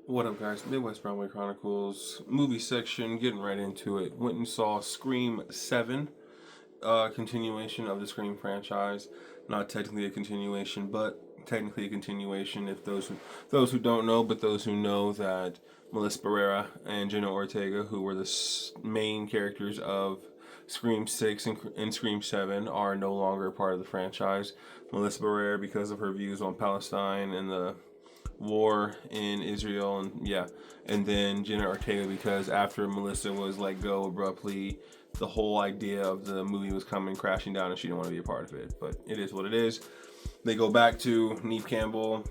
What up, guys? Midwest Broadway Chronicles movie section. Getting right into it. Went and saw Scream 7, continuation of the Scream franchise. Not technically a continuation, but technically a continuation. If those who don't know, but those who know that Melissa Barrera and Jenna Ortega, who were the main characters of Scream 6 and Scream 7, are no longer part of the franchise. Melissa Barrera, because of her views on Palestine and the war in Israel, and then Jenna Ortega because after Melissa was let go abruptly, the whole idea of the movie was coming crashing down, and she didn't want to be a part of it. But it is what it is. They go back to Neve Campbell,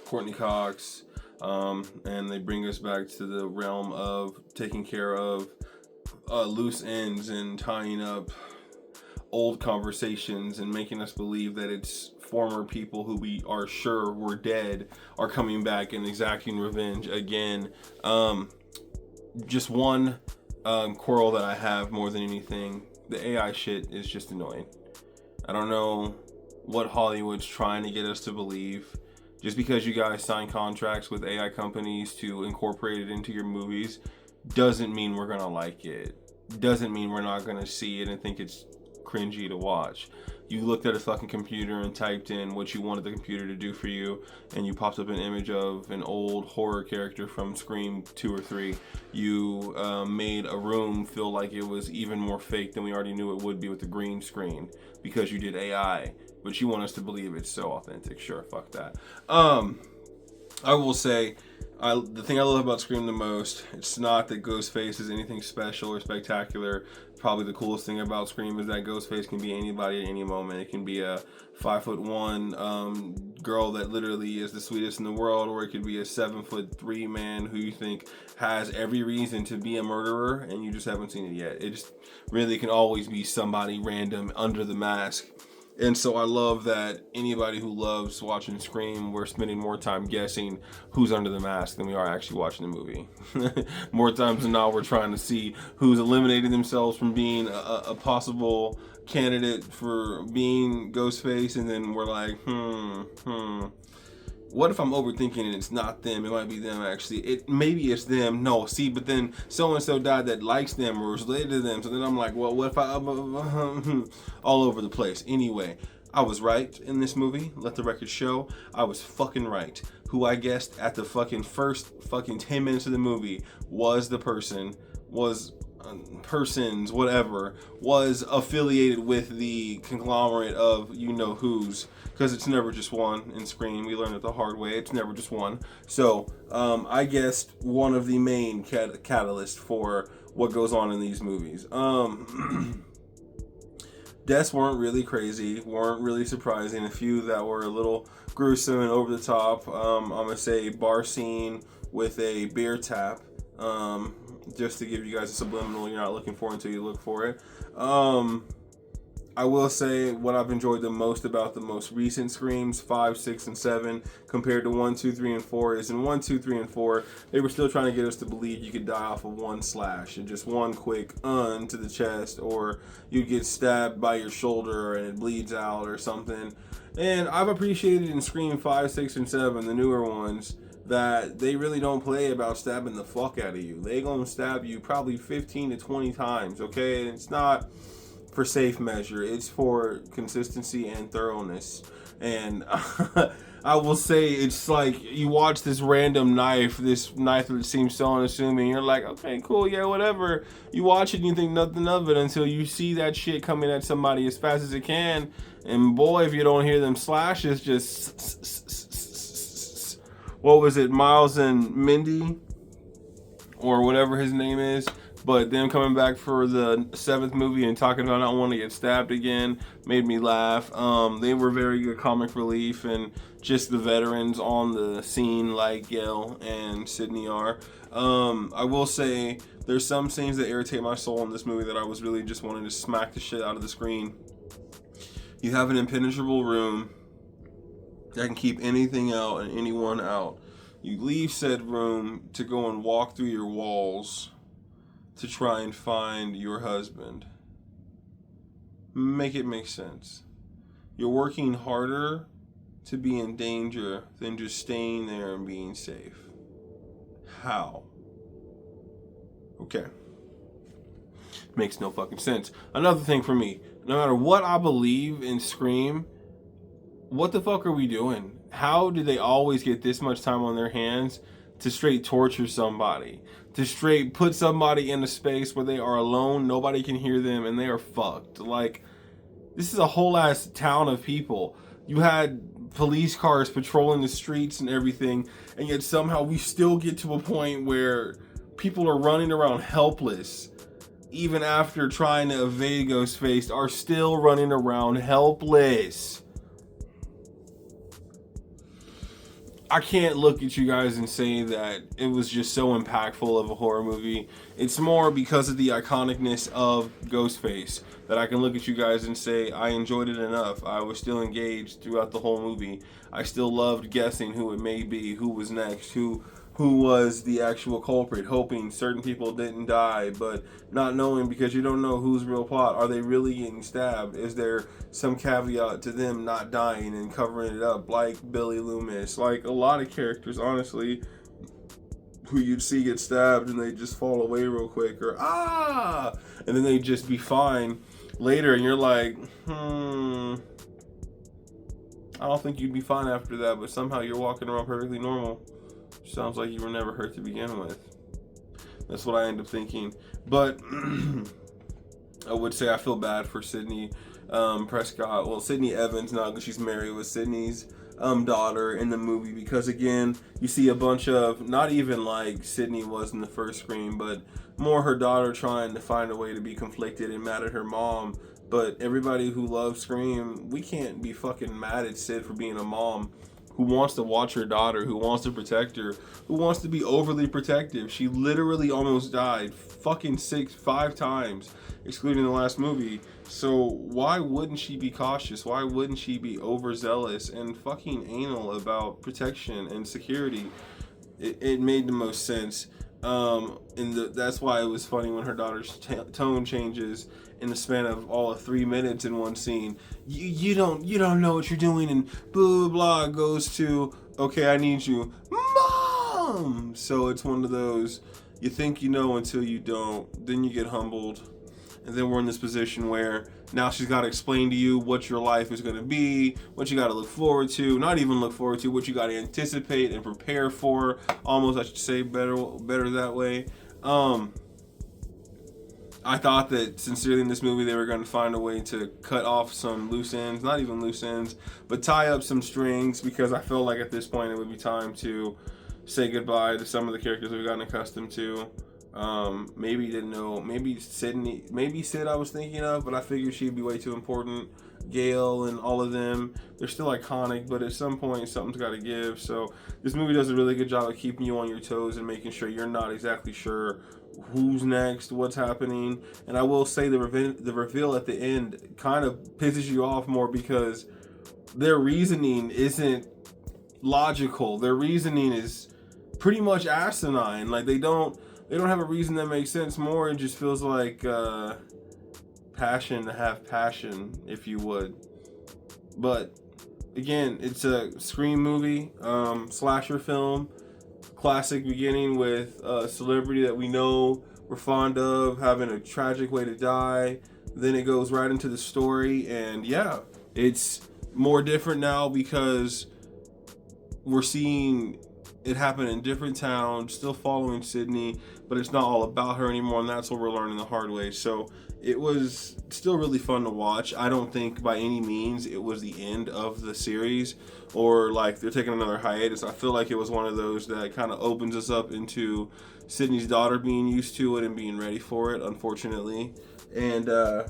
Courtney Cox, and they bring us back to the realm of taking care of loose ends and tying up old conversations and making us believe that it's former people who we are sure were dead are coming back and exacting revenge again. Just one quarrel that I have more than anything, the AI shit is just annoying. I don't know what Hollywood's trying to get us to believe. Just because you guys sign contracts with AI companies to incorporate it into your movies doesn't mean we're gonna like it. Doesn't mean we're not gonna see it and think it's cringy to watch. You looked at a fucking computer and typed in what you wanted the computer to do for you, and you popped up an image of an old horror character from Scream 2 or 3. You made a room feel like it was even more fake than we already knew it would be with the green screen because you did AI, but you want us to believe it's so authentic. Sure, fuck that. I will say, the thing I love about Scream the most, it's not that Ghostface is anything special or spectacular. Probably the coolest thing about Scream is that Ghostface can be anybody at any moment. It can be a 5'1" girl that literally is the sweetest in the world, or it could be a 7'3" man who you think has every reason to be a murderer and you just haven't seen it yet. It just really can always be somebody random under the mask. And so I love that anybody who loves watching Scream, we're spending more time guessing who's under the mask than we are actually watching the movie. More times than not, we're trying to see who's eliminating themselves from being a possible candidate for being Ghostface, and then we're like, what if I'm overthinking and it's not them? It might be them actually. Maybe it's them. No, see, but then so and so died that likes them or is related to them. So then I'm like, well, what if I all over the place? Anyway, I was right in this movie. Let the record show. I was fucking right. Who I guessed at the fucking first 10 minutes of the movie was the person was persons whatever was affiliated with the conglomerate of you know who's, because it's never just one in Scream. We learned it the hard way. It's never just one. So I guessed one of the main catalysts for what goes on in these movies. Deaths weren't really crazy, weren't really surprising. A few that were a little gruesome and over the top. I'm gonna say bar scene with a beer tap. Just to give you guys a subliminal you're not looking for until you look for it. I will say what I've enjoyed the most about the most recent Screams, 5, 6, and 7, compared to 1, 2, 3, and 4, is in 1, 2, 3, and 4, they were still trying to get us to believe you could die off of one slash and just one quick to the chest, or you'd get stabbed by your shoulder and it bleeds out or something. And I've appreciated in Scream 5, 6, and 7, the newer ones, that they really don't play about stabbing the fuck out of you. They gonna stab you probably 15 to 20 times, okay? And it's not for safe measure. It's for consistency and thoroughness. And I will say, it's like you watch this random knife, that seems so unassuming. You're like, okay, cool, yeah, whatever. You watch it and you think nothing of it until you see that shit coming at somebody as fast as it can. And boy, if you don't hear them slashes, just what was it, Miles and Mindy, or whatever his name is, but them coming back for the 7th movie and talking about not wanting to get stabbed again made me laugh. They were very good comic relief, and just the veterans on the scene like Gail and Sydney are. I will say there's some scenes that irritate my soul in this movie that I was really just wanting to smack the shit out of the screen. You have an impenetrable room that can keep anything out and anyone out. You leave said room to go and walk through your walls to try and find your husband. Make it make sense. You're working harder to be in danger than just staying there and being safe. How? Okay. Makes no fucking sense. Another thing for me, no matter what I believe in Scream, what the fuck are we doing? How do they always get this much time on their hands to straight torture somebody? To straight put somebody in a space where they are alone, nobody can hear them, and they are fucked. Like, this is a whole ass town of people. You had police cars patrolling the streets and everything, and yet somehow we still get to a point where people are running around helpless, even after trying to evade Ghostface, are still running around helpless. I can't look at you guys and say that it was just so impactful of a horror movie. It's more because of the iconicness of Ghostface that I can look at you guys and say I enjoyed it enough. I was still engaged throughout the whole movie. I still loved guessing who it may be, who was next, who was the actual culprit, hoping certain people didn't die, but not knowing, because you don't know who's real plot. Are they really getting stabbed? Is there some caveat to them not dying and covering it up, like Billy Loomis, like a lot of characters, honestly, who you'd see get stabbed and they just fall away real quick, or and then they just be fine later, and you're like, I don't think you'd be fine after that, but somehow you're walking around perfectly normal. Sounds like you were never hurt to begin with. That's what I end up thinking. But I would say I feel bad for Sydney Prescott. Well, Sydney Evans now, because she's married with Sydney's daughter in the movie. Because again, you see a bunch of, not even like Sydney was in the first Scream, but more her daughter trying to find a way to be conflicted and mad at her mom. But everybody who loves Scream, we can't be fucking mad at Sid for being a mom who wants to watch her daughter, who wants to protect her, who wants to be overly protective. She literally almost died fucking 5 times, excluding the last movie. So why wouldn't she be cautious? Why wouldn't she be overzealous and fucking anal about protection and security? It made the most sense. That's why it was funny when her daughter's tone changes in the span of all of 3 minutes in one scene. You don't know what you're doing, and blah blah goes to, okay, I need you, mom. So it's one of those, you think you know until you don't, then you get humbled, and then we're in this position where now she's got to explain to you what your life is going to be, what you got to look forward to, not even look forward to, what you got to anticipate and prepare for. Almost, I should say, better that way. I thought that sincerely in this movie they were going to find a way to cut off some loose ends, not even loose ends, but tie up some strings, because I feel like at this point it would be time to say goodbye to some of the characters we've gotten accustomed to. Maybe didn't know, maybe Sid I was thinking of, but I figured she'd be way too important. Gail and all of them, they're still iconic, but at some point something's got to give. So this movie does a really good job of keeping you on your toes and making sure you're not exactly sure who's next, what's happening. And I will say the reveal at the end kind of pisses you off more, because their reasoning isn't logical. Their reasoning is pretty much asinine. Like they don't have a reason that makes sense. More, it just feels like passion to have passion, if you would. But again, it's a Scream movie, slasher film, classic beginning with a celebrity that we know we're fond of having a tragic way to die. Then it goes right into the story, and yeah, it's more different now because we're seeing it happen in different towns, still following Sydney, but it's not all about her anymore, and that's what we're learning the hard way. So it was still really fun to watch. I don't think by any means it was the end of the series, or like they're taking another hiatus. I feel like it was one of those that kind of opens us up into Sydney's daughter being used to it and being ready for it, unfortunately. And I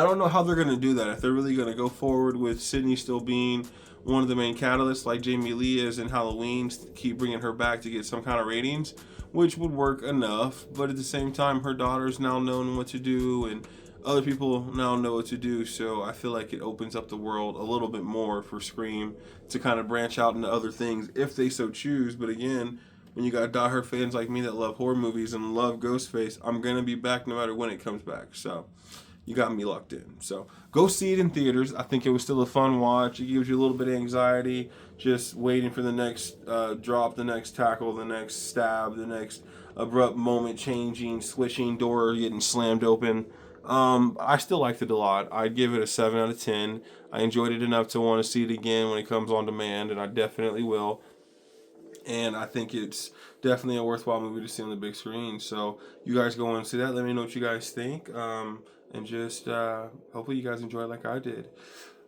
don't know how they're going to do that, if they're really going to go forward with Sydney still being one of the main catalysts like Jamie Lee is in Halloween, keep bringing her back to get some kind of ratings, which would work enough. But at the same time, her daughter's now knowing what to do, and other people now know what to do. So I feel like it opens up the world a little bit more for Scream to kind of branch out into other things if they so choose. But again, when you got diehard fans like me that love horror movies and love Ghostface, I'm going to be back no matter when it comes back. So you got me locked in. So go see it in theaters. I think it was still a fun watch. It gives you a little bit of anxiety just waiting for the next drop, the next tackle, the next stab, the next abrupt moment changing, switching, door getting slammed open. I still liked it a lot. I'd give it a 7 out of 10. I enjoyed it enough to want to see it again when it comes on demand, and I definitely will. And I think it's definitely a worthwhile movie to see on the big screen. So you guys go and see that. Let me know what you guys think. And just hopefully you guys enjoy it like I did.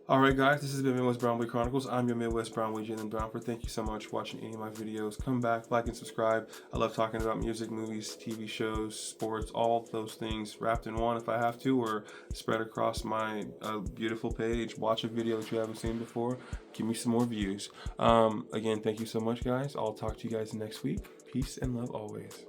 All right, guys, this has been Midwest Brownway Chronicles. I'm your Midwest Brownway, Jalen Brownford. Thank you so much for watching any of my videos. Come back, like, and subscribe. I love talking about music, movies, TV shows, sports, all those things wrapped in one if I have to, or spread across my beautiful page. Watch a video that you haven't seen before. Give me some more views. Again, thank you so much, guys. I'll talk to you guys next week. Peace and love always.